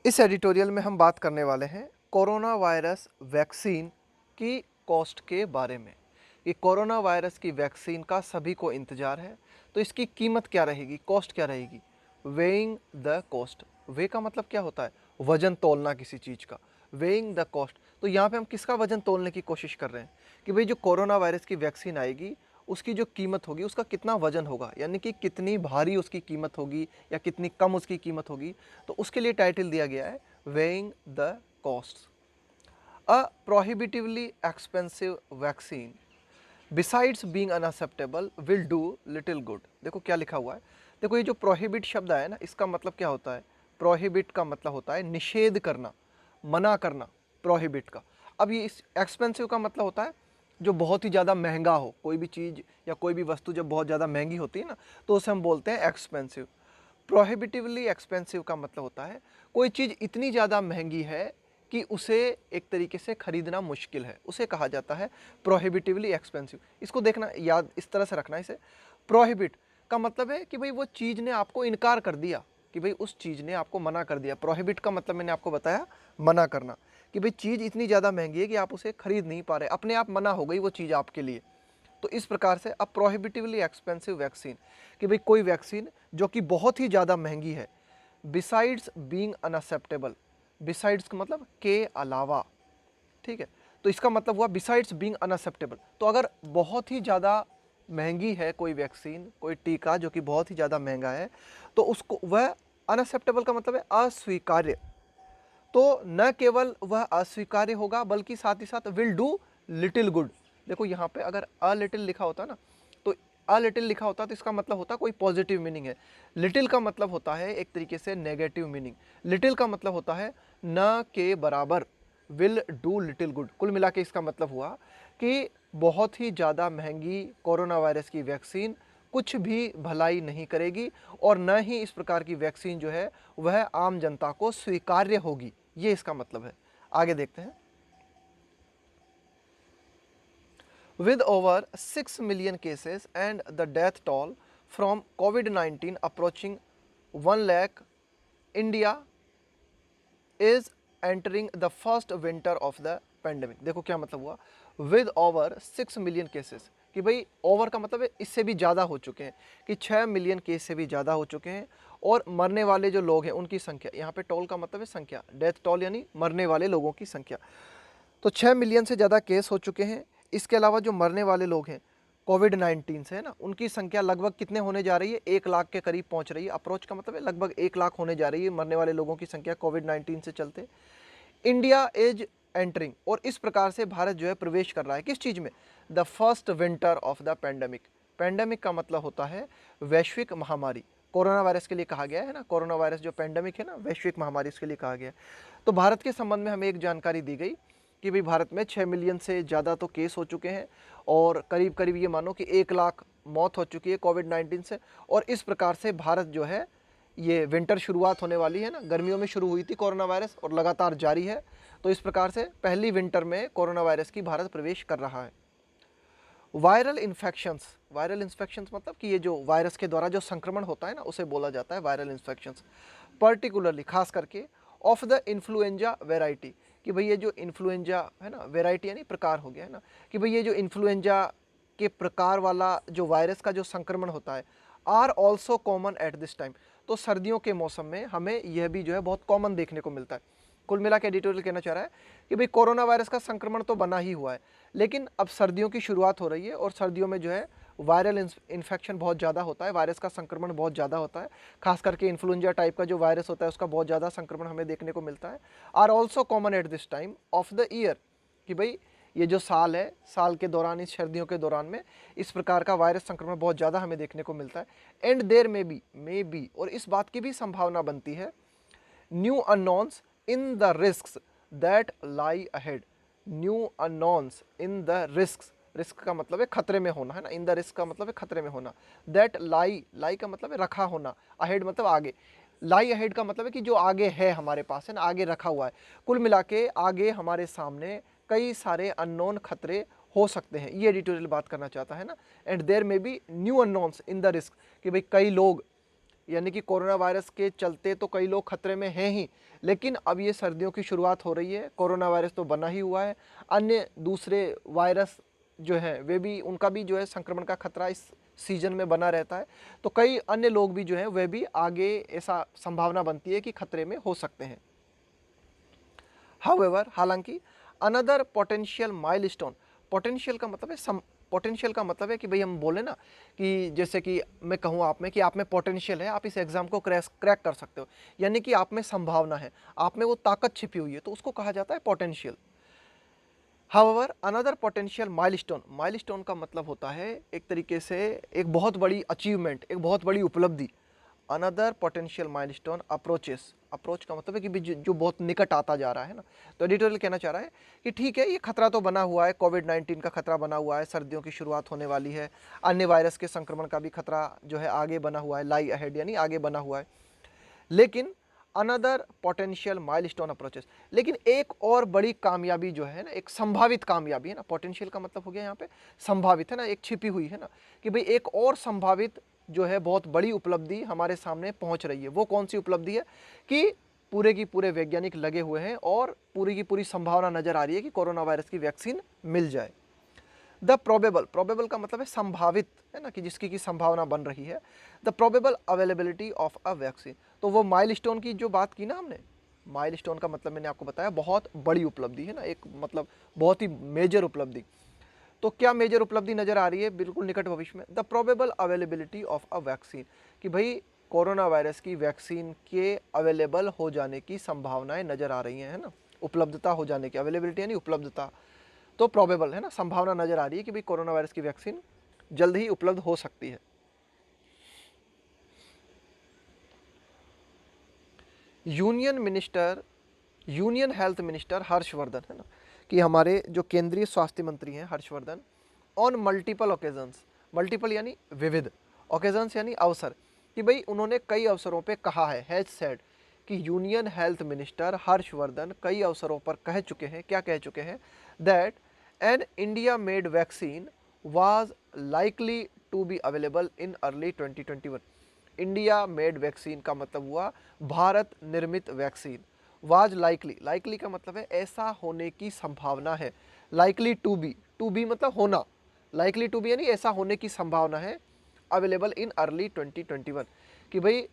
इस एडिटोरियल में हम बात करने वाले हैं कोरोना वायरस वैक्सीन की कॉस्ट के बारे में। ये कोरोना वायरस की वैक्सीन का सभी को इंतज़ार है, तो इसकी कीमत क्या रहेगी, कॉस्ट क्या रहेगी। वेइंग द कॉस्ट, वे का मतलब क्या होता है, वजन तोलना किसी चीज़ का। वेइंग द कॉस्ट, तो यहाँ पे हम किसका वजन तोलने की कोशिश कर रहे हैं कि भाई जो कोरोना वायरस की वैक्सीन आएगी उसकी जो कीमत होगी उसका कितना वजन होगा, यानी कि कितनी भारी उसकी कीमत होगी या कितनी कम उसकी कीमत होगी। तो उसके लिए टाइटल दिया गया है weighing the costs. A prohibitively expensive vaccine besides being unacceptable will do little good. देखो क्या लिखा हुआ है। देखो ये जो प्रोहिबिट शब्द आया ना, इसका मतलब क्या होता है। प्रोहिबिट का मतलब होता है निषेध करना, मना करना, प्रोहिबिट का। अब ये इस एक्सपेंसिव का मतलब होता है जो बहुत ही ज़्यादा महंगा हो। कोई भी चीज़ या कोई भी वस्तु जब बहुत ज़्यादा महंगी होती है ना, तो उसे हम बोलते हैं एक्सपेंसिव। प्रोहिबिटिवली एक्सपेंसिव का मतलब होता है कोई चीज़ इतनी ज़्यादा महंगी है कि उसे एक तरीके से खरीदना मुश्किल है, उसे कहा जाता है प्रोहिबिटिवली एक्सपेंसिव। इसको देखना, याद इस तरह से रखना इसे। प्रोहिबिट का मतलब है कि भाई वो चीज़ ने आपको इनकार कर दिया, कि भाई उस चीज़ ने आपको मना कर दिया। प्रोहिबिट का मतलब मैंने आपको बताया मना करना, कि भाई चीज़ इतनी ज़्यादा महंगी है कि आप उसे खरीद नहीं पा रहे, अपने आप मना हो गई वो चीज़ आपके लिए। तो इस प्रकार से अब प्रोहिबिटिवली एक्सपेंसिव वैक्सीन, कि भाई कोई वैक्सीन जो कि बहुत ही ज़्यादा महंगी है, बिसाइड्स बीइंग अनअक्सेप्टेबल। बिसाइड्स का मतलब के अलावा, ठीक है। तो इसका मतलब हुआ बिसाइड्स बीइंग अनअक्सेप्टेबल। तो अगर बहुत ही ज़्यादा महंगी है कोई वैक्सीन, कोई टीका जो कि बहुत ही ज़्यादा महंगा है, तो उसको वह अनअक्सेप्टेबल का मतलब है अस्वीकार्य। तो न केवल वह अस्वीकार्य होगा बल्कि साथ ही साथ विल डू लिटिल गुड। देखो यहाँ पे अगर अ लिटिल लिखा होता ना, तो अ लिटिल लिखा होता तो इसका मतलब होता कोई पॉजिटिव मीनिंग है। लिटिल का मतलब होता है एक तरीके से नेगेटिव मीनिंग। लिटिल का मतलब होता है न के बराबर, विल डू लिटिल गुड। कुल मिला के इसका मतलब हुआ कि बहुत ही ज़्यादा महंगी कोरोना वायरस की वैक्सीन कुछ भी भलाई नहीं करेगी, और न ही इस प्रकार की वैक्सीन जो है वह आम जनता को स्वीकार्य होगी, ये इसका मतलब है। आगे देखते हैं। With over 6 million cases and the death toll from COVID-19 approaching 1 lakh, India is entering the first winter of the pandemic। देखो क्या मतलब हुआ, with over 6 million cases, कि भाई ओवर का मतलब है इससे भी ज़्यादा हो चुके हैं, कि 6 मिलियन केस से भी ज़्यादा हो चुके हैं। और मरने वाले जो लोग हैं उनकी संख्या, यहाँ पे टोल का मतलब है संख्या, डेथ टोल यानी मरने वाले लोगों की संख्या। तो 6 मिलियन से ज़्यादा केस हो चुके हैं। इसके अलावा जो मरने वाले लोग हैं कोविड-19 से, है ना, उनकी संख्या लगभग कितने होने जा रही है, 1 लाख के करीब पहुंच रही है। अप्रोच का मतलब है लगभग 1 लाख होने जा रही है मरने वाले लोगों की संख्या कोविड-19 से चलते। इंडिया इज एंटरिंग, और इस प्रकार से भारत जो है प्रवेश कर रहा है किस चीज़ में, the first winter of the pandemic. Pandemic का मतलब होता है वैश्विक महामारी। कोरोना वायरस के लिए कहा गया है ना, कोरोना वायरस जो पैंडमिक है ना, वैश्विक महामारी, इसके लिए कहा गया है। तो भारत के संबंध में हमें एक जानकारी दी गई कि भाई भारत में 6 मिलियन से ज़्यादा तो केस हो चुके हैं, और करीब करीब ये मानो कि 1 लाख मौत हो चुकी है कोविड-19 से। और इस प्रकार से भारत जो है, ये विंटर शुरुआत होने वाली है ना, गर्मियों में शुरू हुई थी कोरोना वायरस और लगातार जारी है। तो इस प्रकार से पहली विंटर में कोरोना वायरस की भारत प्रवेश कर रहा है। वायरल इन्फेक्शंस, वायरल इन्फेक्शंस मतलब कि ये जो वायरस के द्वारा जो संक्रमण होता है ना, उसे बोला जाता है वायरल इन्फेक्शंस। पर्टिकुलरली, खास करके, ऑफ द इन्फ्लुएंजा वेराइटी, कि भाई ये जो इन्फ्लुएंजा है ना, वेराइटी यानी प्रकार हो गया है ना, कि भाई ये जो इन्फ्लुएंजा के प्रकार वाला जो वायरस का जो संक्रमण होता है, are also common at this time. तो सर्दियों के मौसम में हमें यह भी जो है बहुत कॉमन देखने को मिलता है। कुल मिला के एडिटोरियल कहना चाह रहा है कि भाई कोरोना वायरस का संक्रमण तो बना ही हुआ है, लेकिन अब सर्दियों की शुरुआत हो रही है, और सर्दियों में जो है वायरल इन्फेक्शन बहुत ज़्यादा होता है, वायरस का संक्रमण बहुत ज़्यादा होता है। खास करके इन्फ्लुएंजा टाइप का जो वायरस होता है उसका बहुत ज़्यादा संक्रमण हमें देखने को मिलता है। Are also common at this time of the year, कि भाई ये जो साल है, साल के दौरान, इस सर्दियों के दौरान में इस प्रकार का वायरस संक्रमण बहुत ज़्यादा हमें देखने को मिलता है। एंड देयर मे बी, और इस बात की भी संभावना बनती है, new unknowns in the risks that lie ahead. New unknowns in the risks, risk का मतलब है खतरे में होना, है ना, इन द रिस्क का मतलब है खतरे में होना। दैट लाई, लाई का मतलब है रखा होना, अहेड मतलब आगे। लाई अहेड का मतलब है कि जो आगे है हमारे पास, है ना, आगे रखा हुआ है। कुल मिला के आगे हमारे सामने कई सारे अननोन खतरे हो सकते हैं, ये एडिटोरियल बात करना चाहता है ना। And there may be new unknowns in the risk, कि भाई कई लोग यानी कि कोरोना वायरस के चलते तो कई लोग खतरे में हैं ही, लेकिन अब ये सर्दियों की शुरुआत हो रही है, कोरोना वायरस तो बना ही हुआ है, अन्य दूसरे वायरस जो है वे भी, उनका भी जो है संक्रमण का खतरा इस सीजन में बना रहता है, तो कई अन्य लोग भी जो हैं वे भी आगे ऐसा संभावना बनती है कि खतरे में हो सकते हैं। हाउएवर, हालांकि अनदर पोटेंशियल माइलस्टोन, पोटेंशियल का मतलब है पोटेंशियल का मतलब है कि भाई हम बोले ना कि जैसे कि मैं कहूँ आप में पोटेंशियल है, आप इस एग्जाम को क्रैक कर सकते हो, यानी कि आप में संभावना है, आप में वो ताकत छिपी हुई है, तो उसको कहा जाता है potential. However another potential milestone, milestone का मतलब होता है एक तरीके से एक बहुत बड़ी अचीवमेंट, एक बहुत बड़ी उपलब्धि। Another potential milestone approaches, approach का मतलब है कि जो बहुत निकट आता जा रहा है ना, तो एडिटोरियल कहना चाह रहा है कि ठीक है, ये खतरा तो बना हुआ है, कोविड-19 का खतरा बना हुआ है, सर्दियों की शुरुआत होने वाली है, अन्य वायरस के संक्रमण का भी खतरा जो है आगे बना हुआ है, लाई अहेड यानी आगे बना हुआ है, लेकिन अनदर पोटेंशियल माइलस्टोन अप्रोचेस, लेकिन एक और बड़ी कामयाबी जो है ना, एक संभावित कामयाबी है ना, पोटेंशियल का मतलब हो गया यहाँ पे संभावित है ना, एक छिपी हुई है ना, कि भाई एक और संभावित जो है बहुत बड़ी उपलब्धि हमारे सामने पहुंच रही है। वो कौन सी उपलब्धि है कि पूरे की पूरे वैज्ञानिक लगे हुए हैं और पूरी की पूरी संभावना नजर आ रही है कि कोरोना वायरस की वैक्सीन मिल जाए। द प्रोबेबल, प्रोबेबल का मतलब है संभावित है ना, कि जिसकी की संभावना बन रही है। The probable availability of a vaccine, तो वो माइलस्टोन की जो बात की ना हमने, माइलस्टोन का मतलब मैंने आपको बताया बहुत बड़ी उपलब्धि है ना, एक मतलब बहुत ही मेजर उपलब्धि। तो क्या मेजर उपलब्धि नजर आ रही है बिल्कुल निकट भविष्य में? The probable availability of a vaccine, कि भाई कोरोना वायरस की वैक्सीन के अवेलेबल हो जाने की संभावनाएं नजर आ रही हैं, है ना, उपलब्धता हो जाने की, अवेलेबिलिटी यानी उपलब्धता, तो प्रोबेबल है ना, संभावना नजर आ रही है कि भाई कोरोना वायरस की वैक्सीन जल्द ही उपलब्ध हो सकती है। Union minister, union health minister Harshvardhan, है ना, कि हमारे जो केंद्रीय स्वास्थ्य मंत्री हैं Harshvardhan, on multiple occasions, multiple यानी विविध, ओकेजन्स यानी अवसर, कि भाई उन्होंने कई अवसरों पे कहा है, हैज सेड, कि यूनियन हेल्थ मिनिस्टर हर्षवर्धन कई अवसरों पर कह चुके हैं, क्या कह चुके हैं, that an India made vaccine was likely to be available in early 2021। India made vaccine का मतलब हुआ भारत निर्मित वैक्सीन, वाज लाइकली, लाइकली का मतलब है ऐसा होने की संभावना है, लाइकली टू बी मतलब होना, लाइकली टू बी यानी ऐसा होने की संभावना है, अवेलेबल इन अर्ली 2021, कि भाई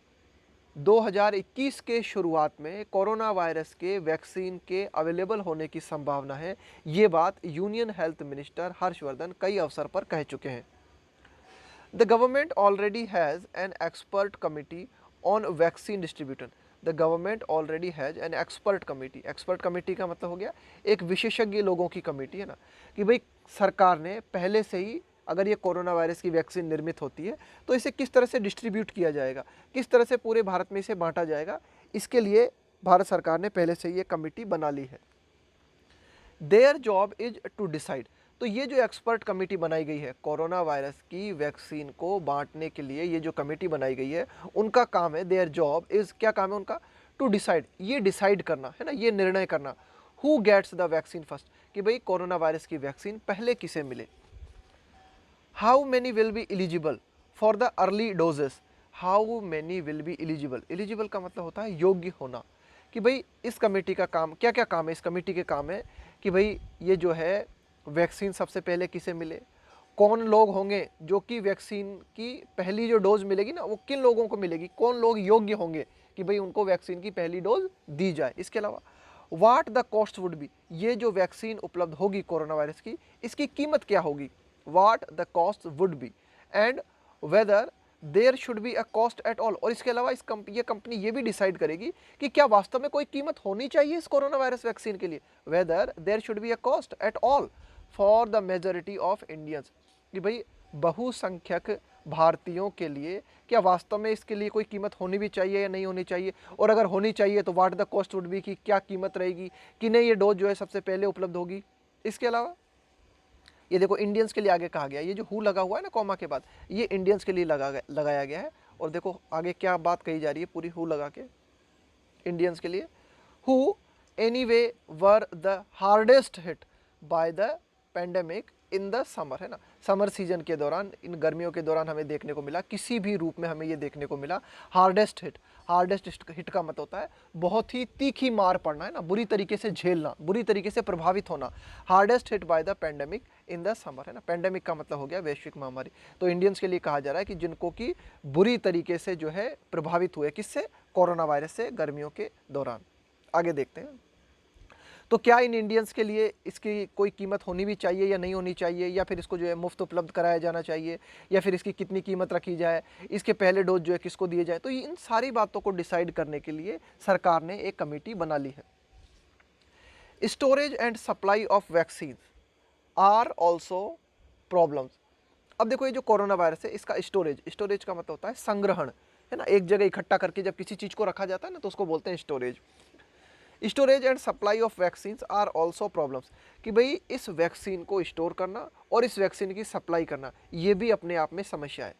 2021 के शुरुआत में कोरोना वायरस के वैक्सीन के अवेलेबल होने की संभावना है। ये बात यूनियन हेल्थ मिनिस्टर हर्षवर्धन कई अवसर पर कह चुके हैं। The government already has an expert committee on vaccine distribution. The government already has an expert committee. Expert committee का मतलब हो गया एक विशेषज्ञ लोगों की कमेटी, है ना, कि भाई सरकार ने पहले से ही, अगर ये कोरोना वायरस की वैक्सीन निर्मित होती है तो इसे किस तरह से डिस्ट्रीब्यूट किया जाएगा, किस तरह से पूरे भारत में इसे बांटा जाएगा, इसके लिए भारत सरकार ने पहले से ये कमेटी बना ली है। Their job is to decide, तो ये जो एक्सपर्ट कमेटी बनाई गई है कोरोना वायरस की वैक्सीन को बांटने के लिए, ये जो कमेटी बनाई गई है उनका काम है, देयर जॉब इज, क्या काम है उनका, टू डिसाइड, ये डिसाइड करना है ना, ये निर्णय करना, who gets the vaccine first, कि भाई कोरोना वायरस की वैक्सीन पहले किसे मिले। How many will be eligible for the early doses, how many will be eligible, eligible का मतलब होता है योग्य होना, कि भाई इस कमेटी का काम, क्या क्या काम है इस कमेटी के, काम है कि भाई ये जो है वैक्सीन सबसे पहले किसे मिले, कौन लोग होंगे जो कि वैक्सीन की पहली जो डोज मिलेगी ना वो किन लोगों को मिलेगी, कौन लोग योग्य होंगे कि भाई उनको वैक्सीन की पहली डोज दी जाए। इसके अलावा वाट द कॉस्ट वुड बी, ये जो वैक्सीन उपलब्ध होगी कोरोना वायरस की, इसकी कीमत क्या होगी, what the cost would be, and whether there should be a cost at all, और इसके अलावा ये कंपनी ये भी डिसाइड करेगी कि क्या वास्तव में कोई कीमत होनी चाहिए इस कोरोना वायरस वैक्सीन के लिए, whether there should be a cost at all for the majority of Indians, कि भाई बहुसंख्यक भारतीयों के लिए क्या वास्तव में इसके लिए कोई कीमत होनी भी चाहिए या नहीं होनी चाहिए, और अगर होनी चाहिए तो what the cost would B, कि क्या कीमत रहेगी, कि नहीं ये डोज जो है सबसे पहले उपलब्ध होगी। इसके अलावा ये देखो इंडियंस के लिए आगे कहा गया, ये जो हु लगा हुआ है ना कॉमा के बाद, ये इंडियंस के लिए लगाया गया है, और देखो आगे क्या बात कही जा रही है पूरी हु लगा के इंडियंस के लिए, who anyway were the hardest hit by the pandemic in the summer, है ना, समर सीजन के दौरान, इन गर्मियों के दौरान हमें देखने को मिला, किसी भी रूप में हमें ये देखने को मिला। हार्डेस्ट हिट का मतलब होता है बहुत ही तीखी मार पड़ना, है ना, बुरी तरीके से झेलना, बुरी तरीके से प्रभावित होना। Hardest hit by the pandemic in the summer, है ना, पेंडेमिक का मतलब हो गया वैश्विक महामारी। तो इंडियंस के लिए कहा जा रहा है कि जिनको की बुरी तरीके से जो है प्रभावित हुए, किससे, कोरोना वायरस से, गर्मियों के दौरान। आगे देखते हैं। तो क्या इन इंडियंस के लिए इसकी कोई कीमत होनी भी चाहिए या नहीं होनी चाहिए, या फिर इसको जो है मुफ्त उपलब्ध कराया जाना चाहिए, या फिर इसकी कितनी कीमत रखी जाए, इसके पहले डोज जो है किसको दिए जाए। तो इन सारी बातों को डिसाइड करने के लिए सरकार ने एक कमेटी बना ली है। Storage and supply of vaccine are also problems. अब देखो, ये जो कोरोना वायरस है, इसका स्टोरेज का मतलब होता है संग्रहण, है ना, एक जगह इकट्ठा करके जब किसी चीज़ को रखा जाता है ना, तो उसको बोलते हैं storage. Storage and supply of vaccine are also problems, कि भाई इस वैक्सीन को स्टोर करना और इस वैक्सीन की सप्लाई करना, ये भी अपने आप में समस्या है।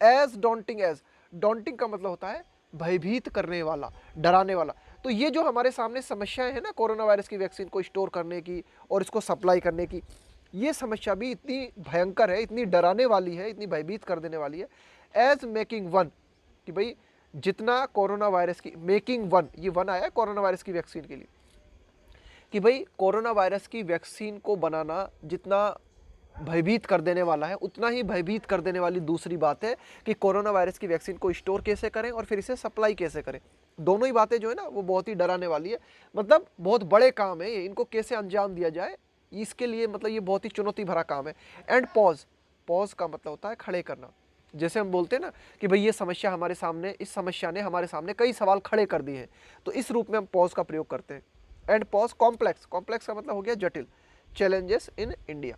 एज डॉन्टिंग का मतलब होता है भयभीत करने वाला, डराने वाला। तो ये जो हमारे सामने समस्याएं हैं ना, कोरोना वायरस की वैक्सीन को स्टोर करने की और इसको सप्लाई करने की, ये समस्या भी इतनी भयंकर है, इतनी डराने वाली है, इतनी भयभीत कर देने वाली है। एज मेकिंग वन, कि भाई जितना कोरोना वायरस की, मेकिंग वन, ये वन आया है कोरोना वायरस की वैक्सीन के लिए, कि भाई कोरोना वायरस की वैक्सीन को बनाना जितना भयभीत कर देने वाला है, उतना ही भयभीत कर देने वाली दूसरी बात है कि कोरोना वायरस की वैक्सीन को स्टोर कैसे करें और फिर इसे सप्लाई कैसे करें। दोनों ही बातें जो है ना, वो बहुत ही डराने वाली है। मतलब बहुत बड़े काम है ये, इनको कैसे अंजाम दिया जाए, इसके लिए मतलब ये बहुत ही चुनौती भरा काम है। एंड पॉज का मतलब होता है खड़े करना। जैसे हम बोलते हैं ना कि भाई ये समस्या हमारे सामने, इस समस्या ने हमारे सामने कई सवाल खड़े कर दिए हैं, तो इस रूप में हम पॉज का प्रयोग करते हैं। एंड पॉज कॉम्प्लेक्स का मतलब हो गया जटिल, challenges in India.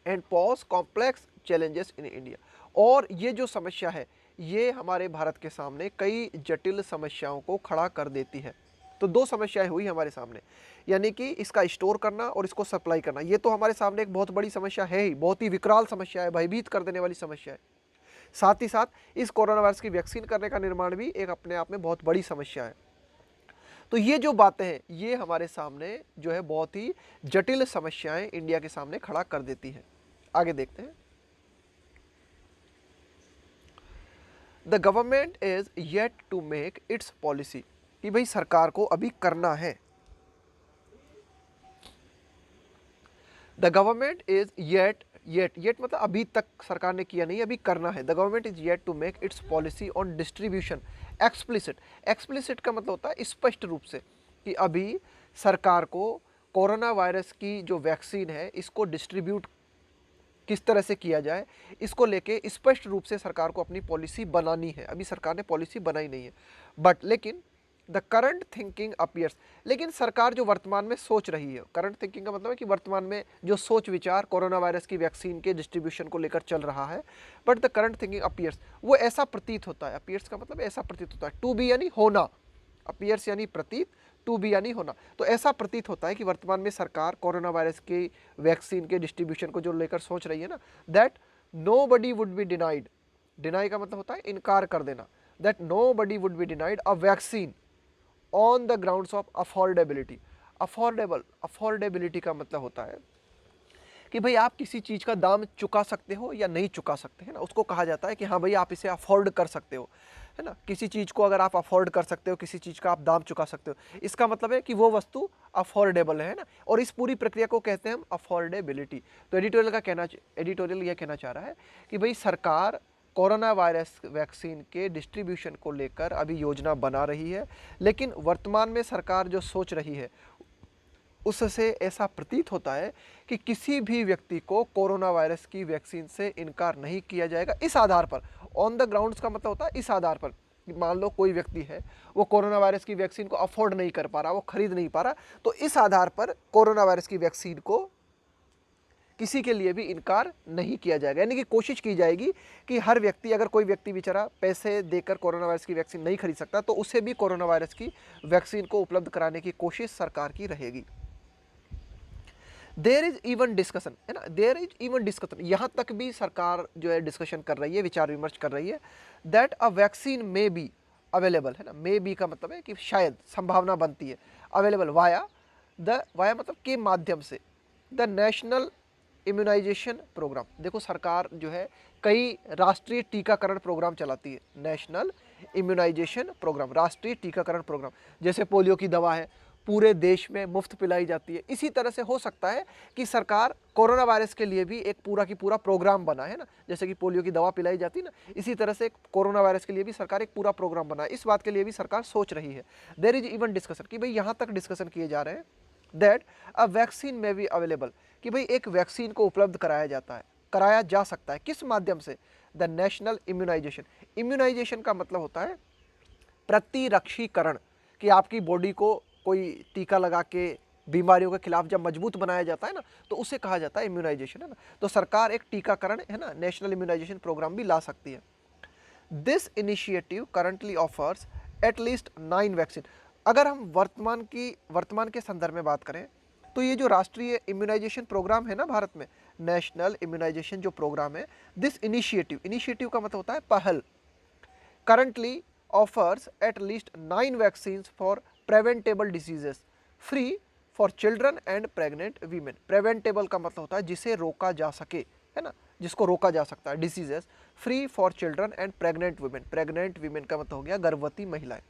And pause complex challenges in India, और ये जो समस्या है, ये हमारे भारत के सामने कई जटिल समस्याओं को खड़ा कर देती है। तो दो समस्याएं हुई हमारे सामने, यानी कि इसका स्टोर करना और इसको सप्लाई करना, ये तो हमारे सामने एक बहुत बड़ी समस्या है ही, बहुत ही विकराल समस्या है, भयभीत कर देने वाली समस्या है। साथ ही साथ इस कोरोना वायरस की वैक्सीन करने का निर्माण भी एक अपने आप में बहुत बड़ी समस्या है। तो ये जो बातें हैं, ये हमारे सामने जो है बहुत ही जटिल समस्याएं इंडिया के सामने खड़ा कर देती हैं। आगे देखते हैं। The government is yet to make its policy, कि भाई सरकार को अभी करना है। द गवर्नमेंट इज येट मतलब अभी तक सरकार ने किया नहीं, अभी करना है। The government is yet to make its policy on distribution explicit का मतलब होता है स्पष्ट रूप से, कि अभी सरकार को कोरोना वायरस की जो वैक्सीन है, इसको डिस्ट्रीब्यूट किस तरह से किया जाए, इसको लेके स्पष्ट रूप से सरकार को अपनी पॉलिसी बनानी है। अभी सरकार ने पॉलिसी बनाई नहीं है, बट लेकिन द करंट थिंकिंग अपीयर्स, लेकिन सरकार जो वर्तमान में सोच रही है, करंट थिंकिंग का मतलब है कि वर्तमान में जो सोच विचार कोरोना वायरस की वैक्सीन के डिस्ट्रीब्यूशन को लेकर चल रहा है, but the current thinking appears, वो ऐसा प्रतीत होता है, अपीयर्स का मतलब ऐसा प्रतीत होता है, टू बी यानी होना, अपीयर्स यानी प्रतीत, टू बी यानी होना। तो ऐसा प्रतीत होता है कि वर्तमान में सरकार कोरोना वायरस की वैक्सीन के डिस्ट्रीब्यूशन को जो लेकर सोच रही है ना, that nobody would be denied, deny का मतलब होता है इनकार कर देना, that nobody would be denied a vaccine on the grounds of affordability. Affordability का मतलब होता है कि भाई आप किसी चीज़ का दाम चुका सकते हो या नहीं चुका सकते, है ना, उसको कहा जाता है कि हाँ भाई आप इसे अफोर्ड कर सकते हो, है ना। किसी चीज़ को अगर आप अफोर्ड कर सकते हो, किसी चीज़ का आप दाम चुका सकते हो, इसका मतलब है कि वो वस्तु अफोर्डेबल है ना, और इस पूरी प्रक्रिया को कहते हैं हम अफोर्डेबिलिटी। तो एडिटोरियल यह कहना चाह रहा है कि भाई सरकार कोरोना वायरस वैक्सीन के डिस्ट्रीब्यूशन को लेकर अभी योजना बना रही है, लेकिन वर्तमान में सरकार जो सोच रही है उससे ऐसा प्रतीत होता है कि किसी भी व्यक्ति को कोरोना वायरस की वैक्सीन से इनकार नहीं किया जाएगा। इस आधार पर, ऑन द ग्राउंड्स का मतलब होता है इस आधार पर, मान लो कोई व्यक्ति है, वो कोरोना वायरस की वैक्सीन को अफोर्ड नहीं कर पा रहा, वो खरीद नहीं पा रहा, तो इस आधार पर कोरोना वायरस की वैक्सीन को किसी के लिए भी इनकार नहीं किया जाएगा। यानी कि कोशिश की जाएगी कि हर व्यक्ति, अगर कोई व्यक्ति बेचारा पैसे देकर कोरोना वायरस की वैक्सीन नहीं खरीद सकता, तो उसे भी कोरोना वायरस की वैक्सीन को उपलब्ध कराने की कोशिश सरकार की रहेगी। देयर इज इवन डिस्कशन, है ना, देयर इज इवन डिस्कशन, यहाँ तक भी सरकार जो है डिस्कशन कर रही है, विचार विमर्श कर रही है, that a vaccine may be available, है ना, मे बी का मतलब है कि शायद, संभावना बनती है, अवेलेबल वाया मतलब के माध्यम से, द नेशनल इम्यूनाइजेशन प्रोग्राम। देखो सरकार जो है कई राष्ट्रीय टीकाकरण प्रोग्राम चलाती है, नेशनल इम्यूनाइजेशन प्रोग्राम, राष्ट्रीय टीकाकरण प्रोग्राम। जैसे पोलियो की दवा है, पूरे देश में मुफ्त पिलाई जाती है। इसी तरह से हो सकता है कि सरकार कोरोना वायरस के लिए भी एक पूरा की पूरा प्रोग्राम बना है ना, जैसे कि पोलियो की दवा पिलाई जाती है ना, इसी तरह से कोरोना वायरस के लिए भी सरकार एक पूरा प्रोग्राम बना है। इस बात के लिए भी सरकार सोच रही है। देयर इज इवन डिस्कशन, कि भाई यहाँ तक डिस्कशन किए जा रहे हैं दैट अ वैक्सीन में बी अवेलेबल, कि भाई एक वैक्सीन को उपलब्ध कराया जाता है, कराया जा सकता है, किस माध्यम से? The national immunisation. इम्यूनाइजेशन का मतलब होता है प्रतिरक्षीकरण, कि आपकी बॉडी को कोई टीका लगा के बीमारियों के खिलाफ जब मजबूत बनाया जाता है ना, तो उसे कहा जाता है इम्यूनाइजेशन, है ना। तो सरकार एक टीकाकरण, है ना, नेशनल इम्यूनाइजेशन प्रोग्राम भी ला सकती है। This initiative currently offers at least 9 vaccine. अगर हम वर्तमान के संदर्भ में बात करें तो ये जो राष्ट्रीय इम्यूनाइजेशन प्रोग्राम है ना भारत में, नेशनल इम्यूनाइजेशन जो प्रोग्राम है, दिस इनिशिएटिव, इनिशिएटिव का मतलब होता है पहल, currently offers at least 9 vaccines for preventable diseases free for children and pregnant women. Preventable का मतलब होता है जिसे रोका जा सके, है ना, जिसको रोका जा सकता है, diseases free for children and pregnant women. Pregnant women का मतलब हो गया गर्भवती महिलाएं।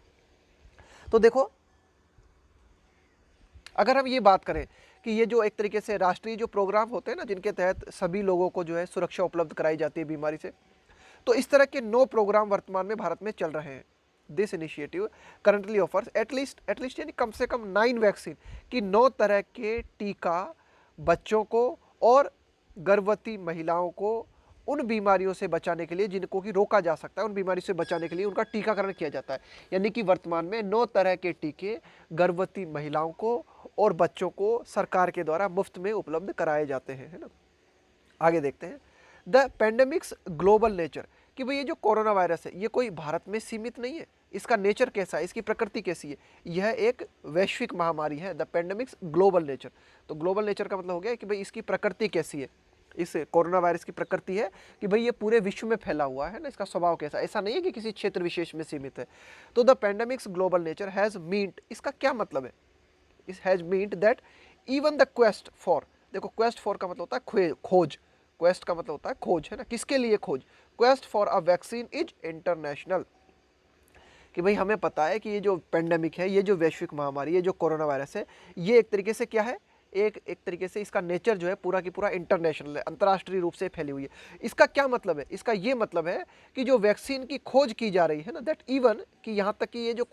तो देखो अगर हम ये बात करें कि ये जो एक तरीके से राष्ट्रीय जो प्रोग्राम होते हैं ना, जिनके तहत सभी लोगों को जो है सुरक्षा उपलब्ध कराई जाती है बीमारी से, तो इस तरह के 9 प्रोग्राम वर्तमान में भारत में चल रहे हैं। This initiative currently offers at least यानी कम से कम 9 वैक्सीन, की 9 तरह के टीका बच्चों को और गर्भवती महिलाओं को उन बीमारियों से बचाने के लिए जिनको कि रोका जा सकता है, उन बीमारी से बचाने के लिए उनका टीकाकरण किया जाता है। यानी कि वर्तमान में 9 तरह के टीके गर्भवती महिलाओं को और बच्चों को सरकार के द्वारा मुफ्त में उपलब्ध कराए जाते हैं, है ना। आगे देखते हैं द पेंडेमिक्स ग्लोबल नेचर, कि भाई ये जो कोरोना वायरस है ये कोई भारत में सीमित नहीं है, इसका नेचर कैसा है, इसकी प्रकृति कैसी है, यह एक वैश्विक महामारी है। द पेंडेमिक्स ग्लोबल नेचर, तो ग्लोबल नेचर का मतलब हो गया कि भाई इसकी प्रकृति कैसी है, इस कोरोना वायरस की प्रकृति है कि भाई ये पूरे विश्व में फैला हुआ है ना, इसका स्वभाव कैसा, ऐसा नहीं है कि किसी क्षेत्र विशेष में सीमित है। तो the pandemics global nature has meant, इसका क्या मतलब है, इस has meant that even the quest for, देखो क्वेस्ट फॉर का मतलब होता है खोज, क्वेस्ट का मतलब होता है खोज, है ना, किसके लिए खोज, quest for a vaccine is international, कि भाई हमें पता है कि ये जो पेंडेमिक है, ये जो वैश्विक महामारी है, जो कोरोना वायरस है, ये एक तरीके से क्या है, एक तरीके से इसका नेचर जो है पूरा की पूरा इंटरनेशनल है, अंतर्राष्ट्रीय रूप से फैली हुई है। इसका क्या मतलब है, इसका ये मतलब है कि जो वैक्सीन की खोज की जा रही है ना, दैट इवन कि यहाँ तक कि ये जो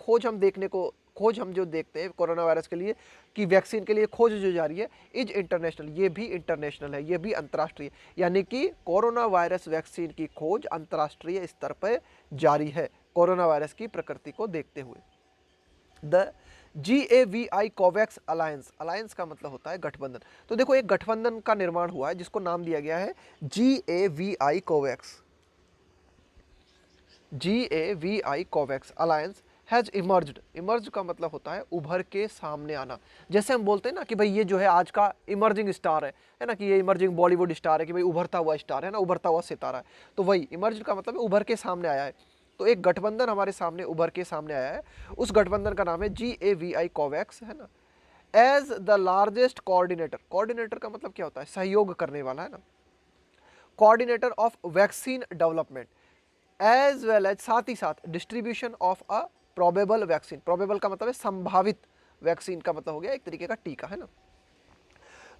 खोज हम जो देखते हैं कोरोना वायरस के लिए कि वैक्सीन के लिए खोज जो जा रही है इज इंटरनेशनल, ये भी इंटरनेशनल है, ये भी अंतर्राष्ट्रीय, यानी कि कोरोना वायरस वैक्सीन की खोज अंतर्राष्ट्रीय स्तर पर जारी है कोरोना वायरस की प्रकृति को देखते हुए। The GAVI Covax alliance, alliance का मतलब होता है गठबंधन। तो देखो एक गठबंधन का निर्माण हुआ है जिसको नाम दिया गया है GAVI Covax, GAVI Covax alliance has emerged का मतलब होता है उभर के सामने आना। जैसे हम बोलते हैं ना कि भाई ये जो है आज का इमर्जिंग स्टार है ना, कि ये इमर्जिंग बॉलीवुड स्टार है, कि भाई उभरता हुआ स्टार है ना, उभरता हुआ सितारा है, तो वही इमर्ज्ड का मतलब है उभर के सामने आया है। तो एक गठबंधन हमारे सामने उभर के सामने आया है, उस गठबंधन का नाम है GAVI कोवैक्स, है ना। As the largest coordinator, coordinator का मतलब क्या होता है, सहयोग करने वाला, है ना, coordinator of vaccine development as well as, साथ ही साथ distribution of a probable vaccine, probable का मतलब है संभावित, वैक्सीन का मतलब हो गया एक तरीके का टीका, है ना।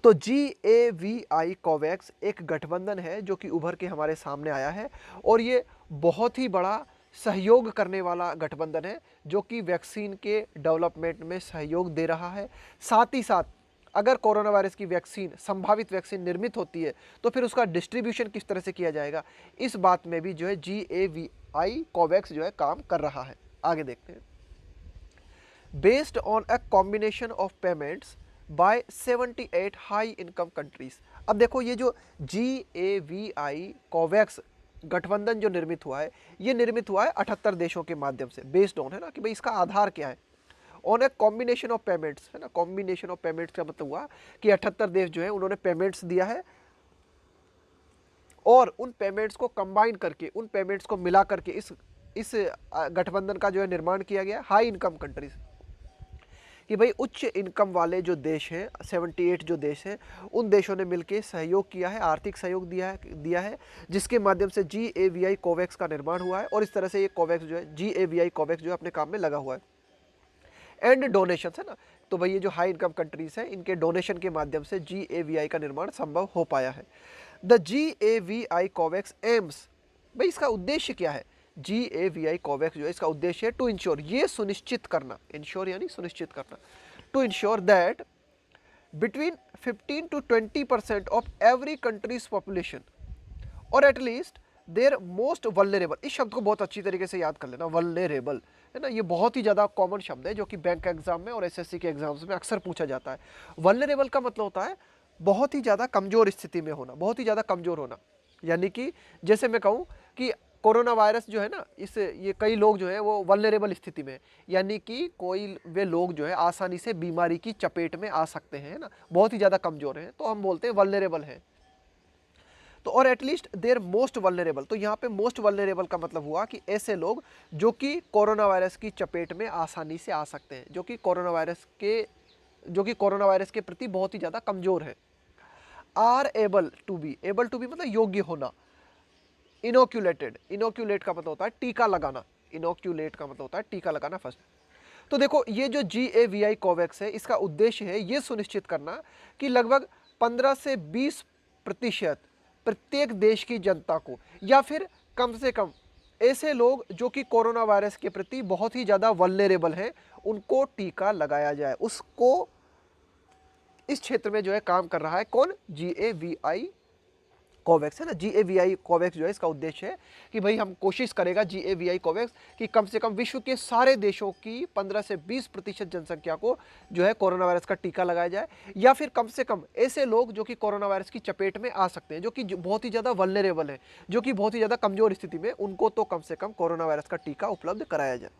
तो GAVI कोवैक्स एक गठबंधन है जो कि उभर के हमारे सामने आया है और ये बहुत ही बड़ा सहयोग करने वाला गठबंधन है जो कि वैक्सीन के डेवलपमेंट में सहयोग दे रहा है। साथ ही साथ अगर कोरोना वायरस की वैक्सीन, संभावित वैक्सीन निर्मित होती है तो फिर उसका डिस्ट्रीब्यूशन किस तरह से किया जाएगा, इस बात में भी जो है GAVI कोवैक्स जो है काम कर रहा है। आगे देखते हैं। Based on a combination of payments by 78 high income countries. अब देखो ये जो GAVI कोवैक्स गठबंधन जो निर्मित हुआ है, ये निर्मित हुआ है 78 देशों के माध्यम से, बेस्ड ऑन, है ना, कि भाई इसका आधार क्या है, on a combination of payments, है ना। कॉम्बिनेशन ऑफ पेमेंट्स का मतलब हुआ कि 78 देश जो है उन्होंने पेमेंट्स दिया है और उन पेमेंट्स को कंबाइन करके, उन पेमेंट्स को मिला करके इस गठबंधन का जो है निर्माण किया गया हाई इनकम कंट्रीज, कि भाई उच्च इनकम वाले जो देश हैं, 78 जो देश हैं, उन देशों ने मिलकर सहयोग किया है, आर्थिक सहयोग दिया है, जिसके माध्यम से GAVI कोवैक्स का निर्माण हुआ है। और इस तरह से ये कोवैक्स जो है, GAVI कोवैक्स जो है अपने काम में लगा हुआ है। एंड डोनेशन है ना, तो भाई ये जो हाई इनकम कंट्रीज हैं, इनके डोनेशन के माध्यम से GAVI का निर्माण संभव हो पाया है। द GAVI कोवैक्स एम्स, भाई इसका उद्देश्य क्या है? GAVI कोवैक्स जो है इसका उद्देश्य है टू इंश्योर, ये सुनिश्चित करना, इंश्योर यानी सुनिश्चित करना, to ensure that between 15 to 20% of every countries population और एटलीस्ट देयर मोस्ट वल्नरेबल, इस शब्द को बहुत अच्छी तरीके से याद कर लेना, वल्नरेबल है ना, ये बहुत ही ज़्यादा कॉमन शब्द है जो कि बैंक एग्जाम में और SSC के एग्जाम्स में अक्सर पूछा जाता है। वल्नरेबल का मतलब होता है बहुत ही ज़्यादा कमज़ोर स्थिति में होना, बहुत ही ज़्यादा कमज़ोर होना। यानी कि जैसे मैं कहूँ कि कोरोना वायरस जो है ना, ये कई लोग जो है वो वल्नरेबल स्थिति में, यानी कि कोई वे लोग जो है आसानी से बीमारी की चपेट में आ सकते हैं, है ना, बहुत ही ज़्यादा कमज़ोर हैं, तो हम बोलते हैं वल्नरेबल है। तो और एटलीस्ट देयर मोस्ट वल्नरेबल, तो यहाँ पे मोस्ट वल्नरेबल का मतलब हुआ कि ऐसे लोग जो कि कोरोना वायरस की चपेट में आसानी से आ सकते हैं, जो कि कोरोना वायरस के प्रति बहुत ही ज़्यादा कमज़ोर है। आर एबल टू बी मतलब योग्य होना। इनोक्यूलेटेड, इनोक्यूलेट का मतलब होता है टीका लगाना, इनोक्यूलेट का मतलब होता है टीका लगाना फर्स्ट। तो देखो ये जो GAVI कोवैक्स है, इसका उद्देश्य है ये सुनिश्चित करना कि लगभग 15 से 20% प्रत्येक देश की जनता को, या फिर कम से कम ऐसे लोग जो कि कोरोना वायरस के प्रति बहुत ही ज़्यादा वल्नरेबल हैं, उनको टीका लगाया जाए। उसको इस क्षेत्र में जो है काम कर रहा है कौन? GAVI कोवैक्स है ना। GAVI कोवैक्स जो है इसका उद्देश्य है कि भाई हम कोशिश करेगा GAVI कोवैक्स कि कम से कम विश्व के सारे देशों की 15 से 20% जनसंख्या को जो है कोरोना वायरस का टीका लगाया जाए, या फिर कम से कम ऐसे लोग जो कि कोरोना वायरस की चपेट में आ सकते हैं, जो कि बहुत ही ज़्यादा वल्नरेबल है, जो कि बहुत ही ज़्यादा कमज़ोर स्थिति में, उनको तो कम से कम कोरोना वायरस का टीका उपलब्ध कराया जाए।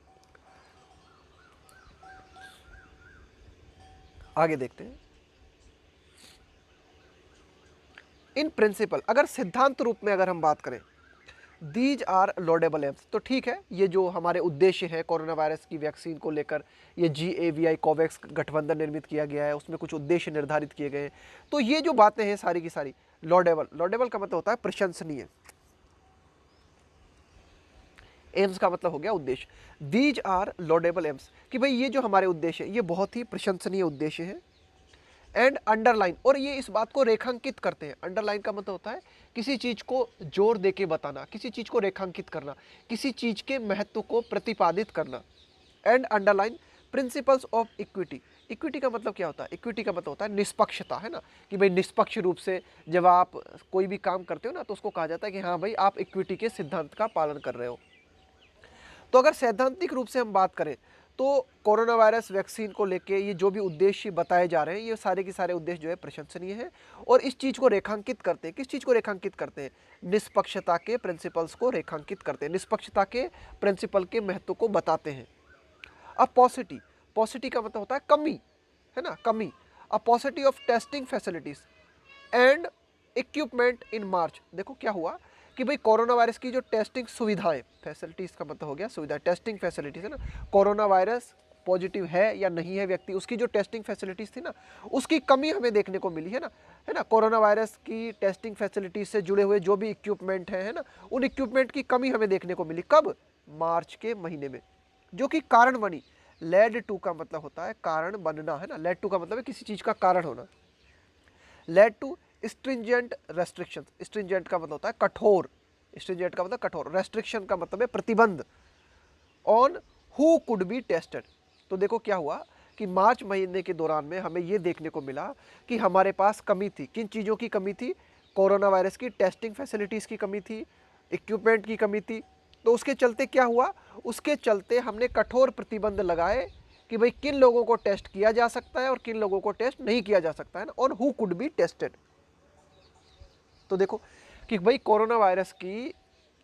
आगे देखते हैं। इन प्रिंसिपल, अगर सिद्धांत रूप में अगर हम बात करें, दीज आर लॉडेबल एम्स, तो ठीक है, ये जो हमारे उद्देश्य है कोरोना वायरस की वैक्सीन को लेकर, ये GAVI कोवैक्स गठबंधन निर्मित किया गया है, उसमें कुछ उद्देश्य निर्धारित किए गए हैं, तो ये जो बातें हैं सारी की सारी लॉडेबल, लॉडेबल का मतलब होता है प्रशंसनीय, एम्स का मतलब हो गया उद्देश्य। दीज आर लॉडेबल एम्स, कि भाई ये जो हमारे उद्देश्य है ये बहुत ही प्रशंसनीय उद्देश्य है। एंड अंडरलाइन, और ये इस बात को रेखांकित करते हैं, अंडरलाइन का मतलब होता है किसी चीज़ को जोर दे के बताना, किसी चीज़ को रेखांकित करना, किसी चीज़ के महत्व को प्रतिपादित करना। And underline principles of equity, equity का मतलब क्या होता है? इक्विटी का मतलब होता है निष्पक्षता, है ना, कि भाई निष्पक्ष रूप से जब आप कोई भी काम करते हो ना, तो उसको कहा जाता है कि हाँ भाई आप इक्विटी के सिद्धांत का पालन कर रहे हो। तो अगर सैद्धांतिक रूप से हम बात करें तो कोरोना वायरस वैक्सीन को लेके ये जो भी उद्देश्य बताए जा रहे हैं, ये सारे के सारे उद्देश्य जो है प्रशंसनीय है, और इस चीज़ को रेखांकित करते हैं। किस चीज़ को रेखांकित करते हैं? निष्पक्षता के प्रिंसिपल्स को रेखांकित करते हैं, निष्पक्षता के प्रिंसिपल के महत्व को बताते हैं। अब पॉसिटी, पॉसिटी का मतलब होता है कमी, है ना, कमी। A paucity of testing facilities and equipment in March, देखो क्या हुआ कि भाई कोरोना वायरस की जो टेस्टिंग सुविधाएं, फैसिलिटीज़ का मतलब हो गया सुविधा, टेस्टिंग फैसिलिटीज़ है ना, कोरोना वायरस पॉजिटिव है या नहीं है व्यक्ति, उसकी जो टेस्टिंग फैसिलिटीज़ थी ना, उसकी कमी हमें देखने को मिली, है ना, कोरोना वायरस की टेस्टिंग फैसिलिटीज़ से जुड़े हुए जो भी इक्विपमेंट है ना, उन इक्विपमेंट की कमी हमें देखने को मिली। कब? मार्च के महीने में, जो कि कारण बनी। लेड टू का मतलब होता है कारण बनना, है ना, लेड टू का मतलब है किसी चीज़ का कारण होना। Led to stringent restrictions, stringent का मतलब होता है कठोर, स्ट्रिंजेंट का मतलब कठोर, रेस्ट्रिक्शन का मतलब है प्रतिबंध, on who could be tested. तो देखो क्या हुआ कि मार्च महीने के दौरान में हमें ये देखने को मिला कि हमारे पास कमी थी। किन चीज़ों की कमी थी? कोरोना वायरस की टेस्टिंग फैसिलिटीज़ की कमी थी, इक्विपमेंट की कमी थी। तो उसके चलते क्या हुआ? उसके चलते हमने कठोर प्रतिबंध लगाए कि भाई किन लोगों को टेस्ट किया जा सकता है और किन लोगों को टेस्ट नहीं किया जा सकता है ना, और हु कुड बी टेस्टेड। तो देखो कि भाई कोरोना वायरस की,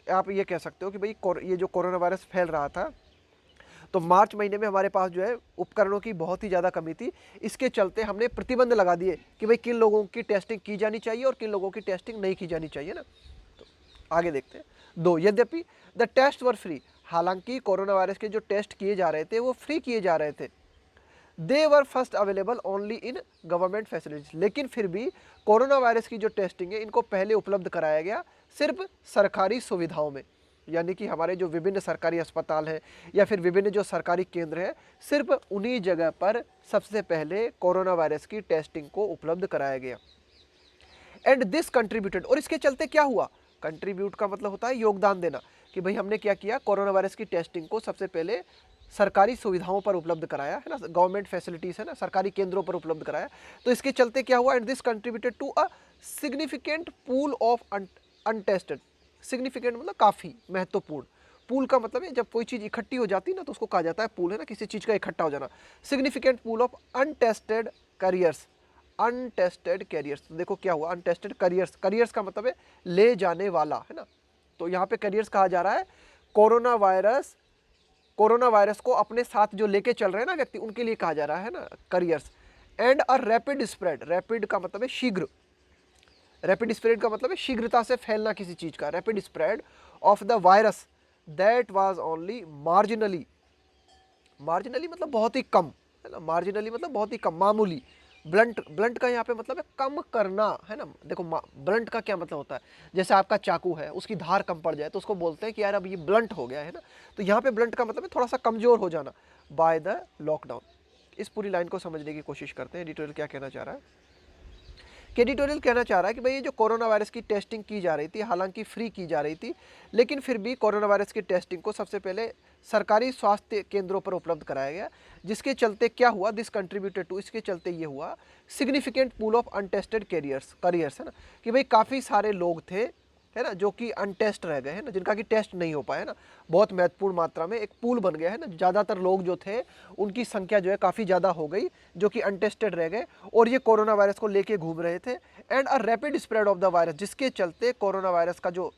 आप ये कह सकते हो कि भाई ये जो कोरोना वायरस फैल रहा था, तो मार्च महीने में हमारे पास जो है उपकरणों की बहुत ही ज़्यादा कमी थी। इसके चलते हमने प्रतिबंध लगा दिए कि भाई किन लोगों की टेस्टिंग की जानी चाहिए और किन लोगों की टेस्टिंग नहीं की जानी चाहिए ना। तो आगे देखते हैं। दो, यद्यपि द टेस्ट वर फ्री, हालांकि कोरोना वायरस के जो टेस्ट किए जा रहे थे वो फ्री किए जा रहे थे। They were first available only in government facilities. लेकिन फिर भी कोरोना वायरस की जो टेस्टिंग है इनको पहले उपलब्ध कराया गया सिर्फ सरकारी सुविधाओं में, यानी कि हमारे जो विभिन्न सरकारी अस्पताल हैं या फिर विभिन्न जो सरकारी केंद्र हैं, सिर्फ उन्हीं जगह पर सबसे पहले कोरोना वायरस की टेस्टिंग को उपलब्ध कराया गया। एंड दिस कंट्रीब्यूटेड, और इसके चलते क्या हुआ, कंट्रीब्यूट का मतलब होता है योगदान देना, कि भाई हमने क्या किया, कोरोना वायरस की टेस्टिंग को सबसे पहले सरकारी सुविधाओं पर उपलब्ध कराया, है ना, गवर्नमेंट फैसिलिटीज है ना, सरकारी केंद्रों पर उपलब्ध कराया। तो इसके चलते क्या हुआ, and this contributed to a significant pool of untested. Significant मतलब काफ़ी महत्वपूर्ण, पूल का मतलब है जब कोई चीज़ इकट्ठी हो जाती है ना तो उसको कहा जाता है पूल, है ना, किसी चीज़ का इकट्ठा हो जाना। Significant pool of untested careers, untested carriers. देखो क्या हुआ, अनटेस्टेड करियर्स, करियर्स का मतलब है ले जाने वाला, है ना, तो यहाँ पे करियर्स कहा जा रहा है कोरोना वायरस को अपने साथ जो लेके चल रहे हैं ना व्यक्ति, उनके लिए कहा जा रहा है ना careers. And a rapid spread, rapid का मतलब है शीघ्र, रैपिड स्प्रेड का मतलब है शीघ्रता से फैलना किसी चीज का, rapid spread of the virus that was only marginally, marginally मतलब बहुत ही कम, है ना, मार्जिनली मतलब बहुत ही कम, मामूली। ब्लंट, ब्लंट का यहाँ पे मतलब है कम करना, है ना। देखो ब्लंट का क्या मतलब होता है, जैसे आपका चाकू है उसकी धार कम पड़ जाए तो उसको बोलते हैं कि यार अब ये ब्लंट हो गया है ना, तो यहाँ पे ब्लंट का मतलब है थोड़ा सा कमजोर हो जाना बाय द लॉकडाउन। इस पूरी लाइन को समझने की कोशिश करते हैं, एडिटोरियल क्या कहना चाह रहा है। कि एडिटोरियल कहना चाह रहा है कि भाई ये जो कोरोना वायरस की टेस्टिंग की जा रही थी, हालांकि फ्री की जा रही थी, लेकिन फिर भी कोरोना वायरस की टेस्टिंग को सबसे पहले सरकारी स्वास्थ्य केंद्रों पर उपलब्ध कराया गया, जिसके चलते क्या हुआ, दिस कंट्रीब्यूटेड टू, इसके चलते ये हुआ significant pool of untested careers, है ना, कि भाई काफ़ी सारे लोग थे, है ना, जो कि अनटेस्ट रह गए हैं ना, जिनका कि टेस्ट नहीं हो पाया ना, बहुत महत्वपूर्ण मात्रा में एक पूल बन गया है ना, ज़्यादातर लोग जो थे उनकी संख्या जो है काफ़ी ज़्यादा हो गई जो कि अनटेस्टेड रह गए और ये कोरोना वायरस को लेके घूम रहे थे। And a rapid spread of the virus, जिसके चलते कोरोना वायरस का जो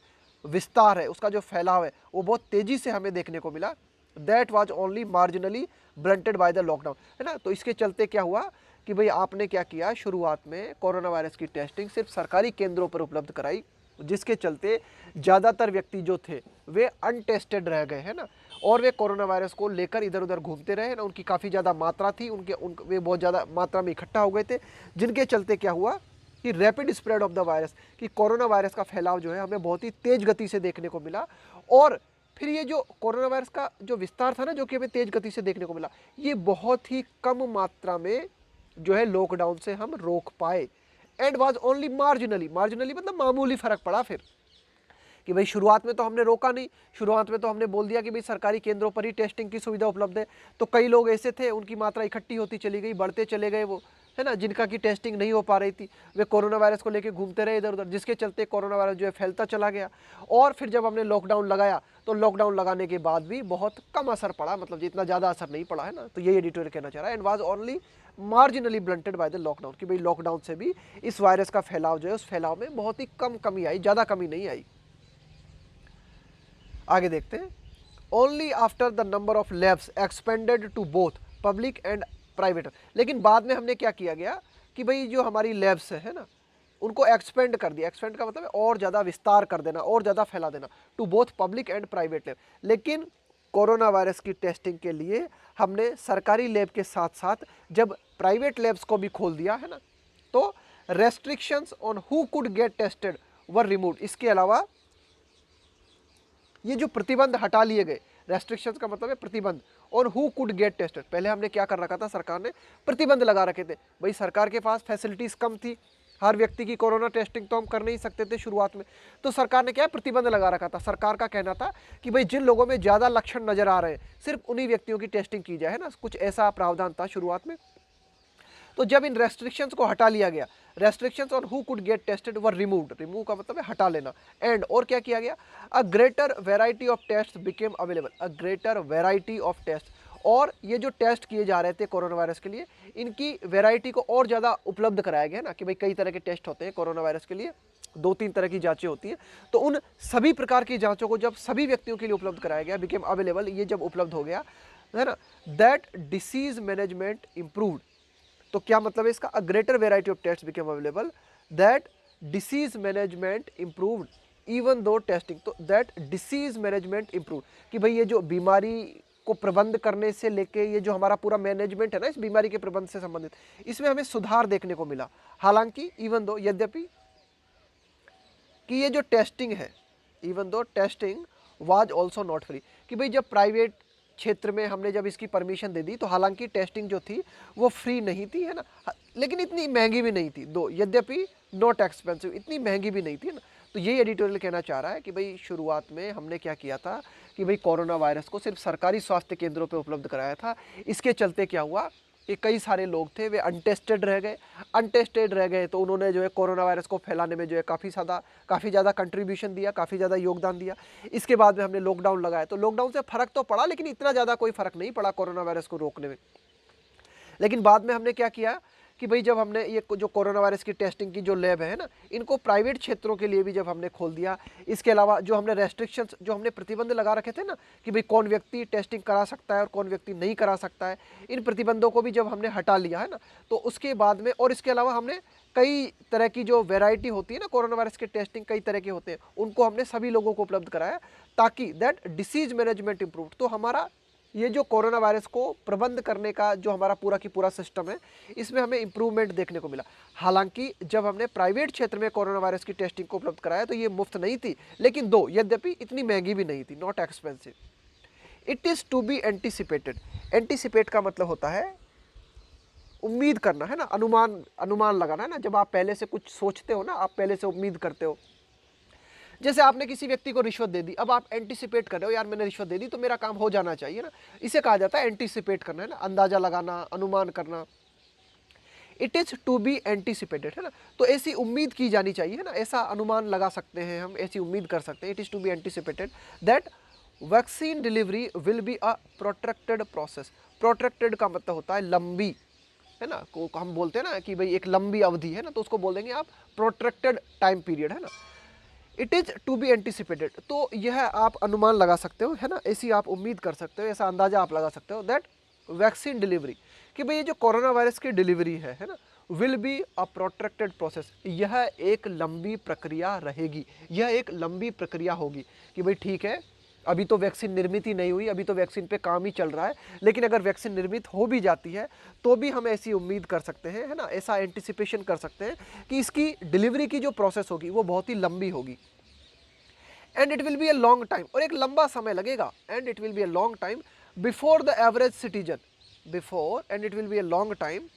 विस्तार है, उसका जो फैलाव है वो बहुत तेज़ी से हमें देखने को मिला। That was only marginally blunted by the lockdown, है ना। तो इसके चलते क्या हुआ कि भाई आपने क्या किया, शुरुआत में कोरोना वायरस की टेस्टिंग सिर्फ सरकारी केंद्रों पर उपलब्ध कराई, जिसके चलते ज़्यादातर व्यक्ति जो थे वे अनटेस्टेड रह गए, है ना, और वे कोरोना वायरस को लेकर इधर उधर घूमते रहे ना, उनकी काफ़ी ज़्यादा मात्रा थी, वे बहुत ज़्यादा मात्रा में इकट्ठा हो गए थे, जिनके चलते क्या हुआ कि rapid spread of the virus, कि कोरोना वायरस का फैलाव जो है हमें बहुत ही तेज़ गति से देखने को मिला। और फिर ये जो कोरोना वायरस का जो विस्तार था ना, जो कि हमें तेज़ गति से देखने को मिला, ये बहुत ही कम मात्रा में जो है लॉकडाउन से हम रोक पाए। And was only marginally, marginally मतलब मामूली फर्क पड़ा फिर, कि भाई शुरुआत में तो हमने रोका नहीं, शुरुआत में तो हमने बोल दिया कि भाई सरकारी केंद्रों पर ही टेस्टिंग की सुविधा उपलब्ध है, तो कई लोग ऐसे थे उनकी मात्रा इकट्ठी होती चली गई, बढ़ते चले गए वो, है ना, जिनका की टेस्टिंग नहीं हो पा रही थी, वे कोरोना वायरस को लेकर घूमते रहे इधर उधर, जिसके चलते कोरोना वायरस जो है फैलता चला गया। और फिर जब हमने लॉकडाउन लगाया तो लॉकडाउन लगाने के बाद भी बहुत कम असर पड़ा, मतलब जितना ज़्यादा असर नहीं पड़ा, है ना। तो ये एडिटोरियल कहना चाह रहा है, and was only marginally blunted by the lockdown, कि भाई लॉकडाउन से भी इस वायरस का फैलाव जो है उस फैलाव में बहुत ही कम कमी आई, ज़्यादा कमी नहीं आई। आगे देखते हैं, only after the number of labs expanded to both public and private. लेकिन बाद में हमने क्या किया गया कि भाई जो हमारी लैब्स है ना, उनको एक्सपेंड कर दिया, एक्सपेंड का मतलब है और ज़्यादा विस्तार कर देना, और ज़्यादा फैला देना, to both public and private lab. लेकिन कोरोना वायरस की टेस्टिंग के लिए हमने सरकारी लैब के साथ साथ जब प्राइवेट लैब्स को भी खोल दिया, है ना, तो restrictions on who could get tested were removed. इसके अलावा ये जो प्रतिबंध हटा लिए गए, रेस्ट्रिक्शंस का मतलब है प्रतिबंध, और हु कुड गेट टेस्टेड। पहले हमने क्या कर रखा था, सरकार ने प्रतिबंध लगा रखे थे, भाई सरकार के पास फैसिलिटीज़ कम थी, हर व्यक्ति की कोरोना टेस्टिंग तो हम कर नहीं सकते थे शुरुआत में, तो सरकार ने क्या प्रतिबंध लगा रखा था। सरकार का कहना था कि भाई जिन लोगों में ज़्यादा लक्षण नजर आ रहे हैं सिर्फ उन्हीं व्यक्तियों की टेस्टिंग की जाए, है ना, कुछ ऐसा प्रावधान था शुरुआत में। तो जब इन रेस्ट्रिक्शंस को हटा लिया गया, restrictions on who could get tested were removed, remove का मतलब है हटा लेना, एंड और क्या किया गया, a greater variety of test became available, a greater variety of test. और ये जो टेस्ट किए जा रहे थे कोरोना वायरस के लिए, इनकी वेराइटी को और ज़्यादा उपलब्ध कराया गया ना, कि भाई कई तरह के टेस्ट होते हैं कोरोना वायरस के लिए, 2-3 तरह की जांचें होती हैं, तो उन सभी प्रकार की जांचों को जब सभी व्यक्तियों के लिए उपलब्ध कराया गया, बिकेम अवेलेबल, ये जब उपलब्ध हो गया, है ना, दैट डिसीज मैनेजमेंट इम्प्रूव्ड। तो क्या मतलब है इसका, a greater variety of test became available, that disease management improved even though testing. तो दैट डिसीज मैनेजमेंट इम्प्रूव, कि भाई ये जो बीमारी को प्रबंध करने से लेके ये जो हमारा पूरा मैनेजमेंट है ना इस बीमारी के प्रबंध से संबंधित, इसमें हमें सुधार देखने को मिला। हालांकि इवन दो यद्यपि कि ये जो टेस्टिंग है, even though testing was also not free, कि भाई जब प्राइवेट क्षेत्र में हमने जब इसकी परमिशन दे दी तो हालांकि टेस्टिंग जो थी वो फ्री नहीं थी, है ना, लेकिन इतनी महंगी भी नहीं थी, दो यद्यपि नॉट एक्सपेंसिव, इतनी महंगी भी नहीं थी, है ना। तो यही एडिटोरियल कहना चाह रहा है कि भाई शुरुआत में हमने क्या किया था कि भाई कोरोना वायरस को सिर्फ सरकारी स्वास्थ्य केंद्रों पे उपलब्ध कराया था। इसके चलते क्या हुआ कि कई सारे लोग थे वे अनटेस्टेड रह गए तो उन्होंने जो है कोरोना वायरस को फैलाने में जो है काफ़ी ज़्यादा कंट्रीब्यूशन दिया, काफ़ी ज़्यादा योगदान दिया। इसके बाद में हमने लॉकडाउन लगाया तो लॉकडाउन से फ़र्क तो पड़ा, लेकिन इतना ज़्यादा कोई फ़र्क नहीं पड़ा कोरोना वायरस को रोकने में। लेकिन बाद में हमने क्या किया कि भाई जब हमने ये जो कोरोना वायरस की टेस्टिंग की जो लैब है ना, इनको प्राइवेट क्षेत्रों के लिए भी जब हमने खोल दिया, इसके अलावा जो हमने रेस्ट्रिक्शंस, जो हमने प्रतिबंध लगा रखे थे ना कि भाई कौन व्यक्ति टेस्टिंग करा सकता है और कौन व्यक्ति नहीं करा सकता है, इन प्रतिबंधों को भी जब हमने हटा लिया है ना, तो उसके बाद में और इसके अलावा हमने कई तरह की जो वेराइटी होती है ना कोरोना वायरस के टेस्टिंग कई तरह के होते हैं, उनको हमने सभी लोगों को उपलब्ध कराया ताकि दैट डिसीज मैनेजमेंट इम्प्रूव। तो हमारा ये जो कोरोना वायरस को प्रबंध करने का जो हमारा पूरा की पूरा सिस्टम है, इसमें हमें इम्प्रूवमेंट देखने को मिला। हालांकि जब हमने प्राइवेट क्षेत्र में कोरोना वायरस की टेस्टिंग को उपलब्ध कराया तो ये मुफ्त नहीं थी, लेकिन दो यद्यपि इतनी महंगी भी नहीं थी, not expensive. It is to be anticipated. Anticipate का मतलब होता है उम्मीद करना, है ना, अनुमान लगाना, है ना। जब आप पहले से कुछ सोचते हो ना, आप पहले से उम्मीद करते हो। जैसे आपने किसी व्यक्ति को रिश्वत दे दी, अब आप एंटिसिपेट कर रहे हो, यार मैंने रिश्वत दे दी तो मेरा काम हो जाना चाहिए ना, इसे कहा जाता है एंटिसिपेट करना, है ना, अंदाजा लगाना, अनुमान करना। It is to be anticipated, है ना, तो ऐसी उम्मीद की जानी चाहिए, है ना, ऐसा अनुमान लगा सकते हैं हम, ऐसी उम्मीद कर सकते हैं। It is to be anticipated that vaccine delivery will be a protracted process. Protracted का मतलब होता है लंबी, है ना, को हम बोलते हैं ना कि भाई एक लंबी अवधि है ना, तो उसको बोल देंगे आप प्रोट्रैक्टेड टाइम पीरियड, है ना। It is to be anticipated, तो यह आप अनुमान लगा सकते हो, है ना, ऐसी आप उम्मीद कर सकते हो, ऐसा अंदाजा आप लगा सकते हो दैट वैक्सीन डिलीवरी, कि भाई ये जो कोरोना वायरस की डिलीवरी है ना, will be a protracted process, यह एक लंबी प्रक्रिया रहेगी, यह एक लंबी प्रक्रिया होगी। कि भाई ठीक है, अभी तो वैक्सीन निर्मित ही नहीं हुई, अभी तो वैक्सीन पे काम ही चल रहा है, लेकिन अगर वैक्सीन निर्मित हो भी जाती है तो भी हम ऐसी उम्मीद कर सकते हैं, है ना, ऐसा एंटिसिपेशन कर सकते हैं कि इसकी डिलीवरी की जो प्रोसेस होगी वो बहुत ही लंबी होगी। And it will be a long time, और एक लंबा समय लगेगा, and it will be a long time before the average citizen, before, and it will be a long time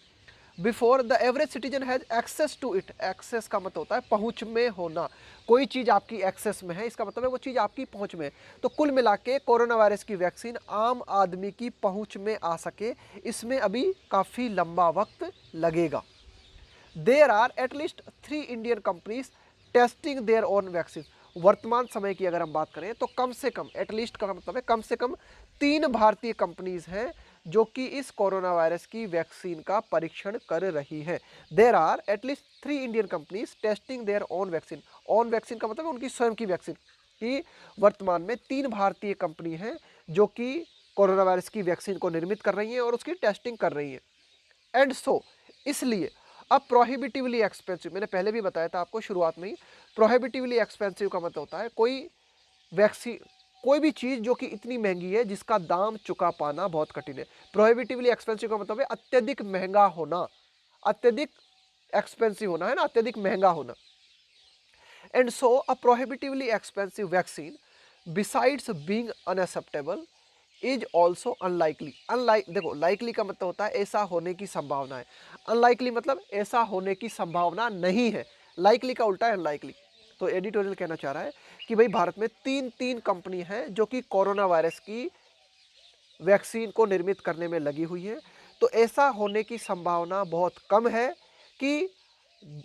before the average citizen has access to it. Access का मतलब होता है पहुंच में होना, कोई चीज़ आपकी एक्सेस में है, इसका मतलब है वो चीज़ आपकी पहुंच में है। तो कुल मिला के कोरोना वायरस की वैक्सीन आम आदमी की पहुंच में आ सके, इसमें अभी काफ़ी लंबा वक्त लगेगा। There are at least 3 Indian companies testing their own vaccine. वर्तमान समय की अगर हम बात करें तो कम से कम, एटलीस्ट का मतलब है कम से कम 3 भारतीय कंपनीज हैं जो कि इस कोरोना वायरस की वैक्सीन का परीक्षण कर रही है। There are at least 3 Indian companies testing their own vaccine. Own vaccine का मतलब है उनकी स्वयं की वैक्सीन, कि वर्तमान में 3 भारतीय कंपनी हैं जो कि कोरोना वायरस की वैक्सीन को निर्मित कर रही हैं और उसकी टेस्टिंग कर रही हैं। एंड सो, इसलिए अब प्रोहिबिटिवली एक्सपेंसिव, मैंने पहले भी बताया था आपको शुरुआत में ही, प्रोहिबिटिवली एक्सपेंसिव का मतलब होता है कोई वैक्सीन, कोई भी चीज़ जो कि इतनी महंगी है जिसका दाम चुका पाना बहुत कठिन है। प्रोहिबिटिवली एक्सपेंसिव का मतलब है अत्यधिक महंगा होना, अत्यधिक एक्सपेंसिव होना, है ना, अत्यधिक महंगा होना। And so a prohibitively expensive vaccine besides being unacceptable is also unlikely. Unlike, देखो लाइकली का मतलब होता है ऐसा होने की संभावना है, अनलाइकली मतलब ऐसा होने की संभावना नहीं है, लाइकली का उल्टा है अनलाइकली। तो एडिटोरियल कहना चाह रहा है कि भाई भारत में 3 कंपनी हैं जो कि कोरोना वायरस की वैक्सीन को निर्मित करने में लगी हुई है, तो ऐसा होने की संभावना बहुत कम है कि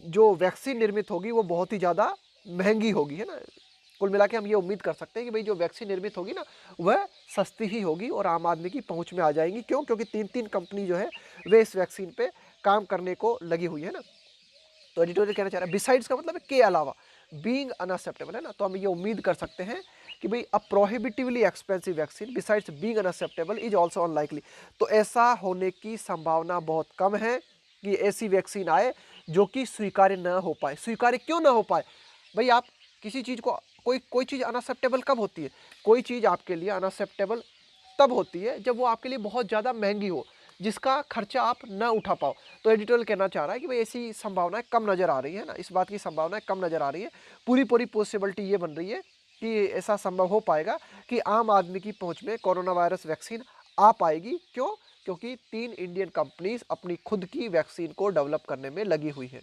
जो वैक्सीन निर्मित होगी वो बहुत ही ज़्यादा महंगी होगी, है ना। कुल मिला के हम ये उम्मीद कर सकते हैं कि भाई जो वैक्सीन निर्मित होगी ना वह सस्ती ही होगी और आम आदमी की पहुंच में आ जाएंगी। क्यों? क्योंकि 3 कंपनी जो है वे इस वैक्सीन पे काम करने को लगी हुई है ना। तो एडिटोरियल कहना चाह रहा है बिसाइड्स का मतलब है के अलावा, बीइंग अनअक्सेप्टेबल, है ना, तो हम ये उम्मीद कर सकते हैं कि भाई a prohibitively expensive vaccine besides being unacceptable is also unlikely. तो ऐसा होने की संभावना बहुत कम है कि ऐसी वैक्सीन आए जो कि स्वीकार्य न हो पाए। स्वीकार्य क्यों ना हो पाए? भाई आप किसी चीज़ को, कोई चीज़ अनअक्सेप्टेबल कब होती है? कोई चीज़ आपके लिए अनअक्सेप्टेबल तब होती है जब वो आपके लिए बहुत ज़्यादा महंगी हो, जिसका खर्चा आप न उठा पाओ। तो एडिटोरियल कहना चाह रहा है कि भाई ऐसी संभावनाएं कम नज़र आ रही है ना, इस बात की संभावनाएं कम नज़र आ रही है। पूरी पूरी पॉसिबिलिटी ये बन रही है कि ऐसा संभव हो पाएगा कि आम आदमी की पहुंच में कोरोना वायरस वैक्सीन आ पाएगी। क्यों? क्योंकि 3 इंडियन कंपनीज अपनी खुद की वैक्सीन को डेवलप करने में लगी हुई है।